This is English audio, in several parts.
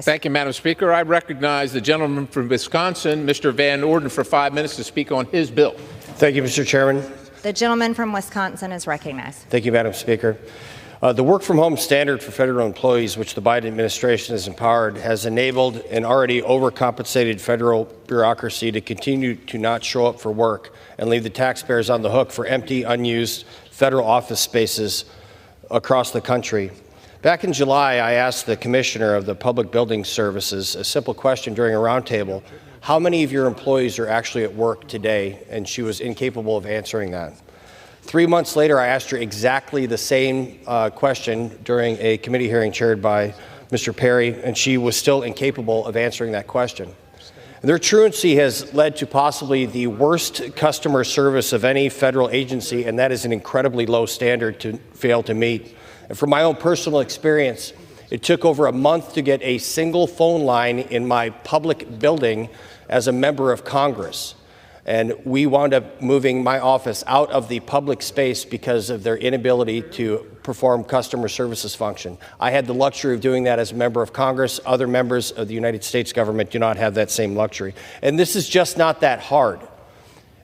Thank you, Madam Speaker. I recognize the gentleman from Wisconsin, Mr. Van Orden, for 5 minutes to speak on his bill. Thank you, Mr. Chairman. The gentleman from Wisconsin is recognized. Thank you, Madam Speaker. The work-from-home standard for federal employees, which the Biden administration has empowered, has enabled an already overcompensated federal bureaucracy to continue to not show up for work and leave the taxpayers on the hook for empty, unused federal office spaces across the country. Back in July, I asked the Commissioner of the Public Building Services a simple question during a roundtable: how many of your employees are actually at work today? And she was incapable of answering that. 3 months later, I asked her exactly the same question during a committee hearing chaired by Mr. Perry, and she was still incapable of answering that question. And their truancy has led to possibly the worst customer service of any federal agency, and that is an incredibly low standard to fail to meet. And from my own personal experience, it took over a month to get a single phone line in my public building as a member of Congress. And we wound up moving my office out of the public space because of their inability to perform customer services function. I had the luxury of doing that as a member of Congress. Other members of the United States government do not have that same luxury. And this is just not that hard.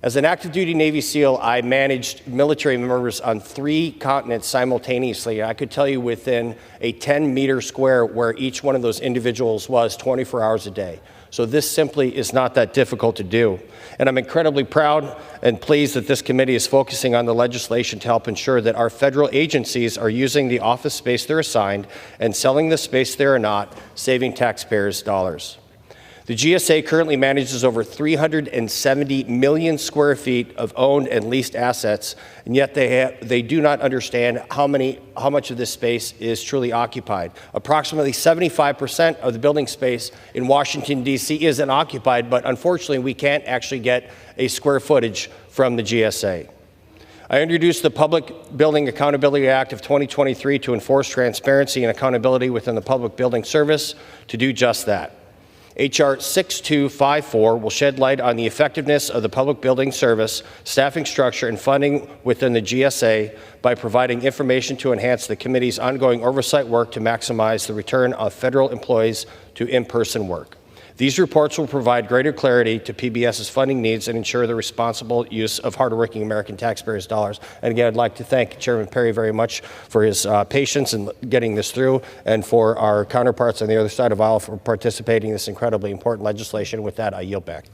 As an active duty Navy SEAL, I managed military members on 3 continents simultaneously. I could tell you within a 10-meter square where each one of those individuals was 24 hours a day. So this simply is not that difficult to do. And I'm incredibly proud and pleased that this committee is focusing on the legislation to help ensure that our federal agencies are using the office space they're assigned and selling the space they are not, saving taxpayers dollars. The GSA currently manages over 370 million square feet of owned and leased assets, and yet they do not understand how much of this space is truly occupied. Approximately 75% of the building space in Washington, D.C. is unoccupied, but unfortunately we can't actually get a square footage from the GSA. I introduced the Public Building Accountability Act of 2023 to enforce transparency and accountability within the public building service to do just that. H.R. 6254 will shed light on the effectiveness of the public building service, staffing structure, and funding within the GSA by providing information to enhance the committee's ongoing oversight work to maximize the return of federal employees to in-person work. These reports will provide greater clarity to PBS's funding needs and ensure the responsible use of hardworking American taxpayers' dollars. And again, I'd like to thank Chairman Perry very much for his patience in getting this through, and for our counterparts on the other side of the aisle for participating in this incredibly important legislation. With that, I yield back.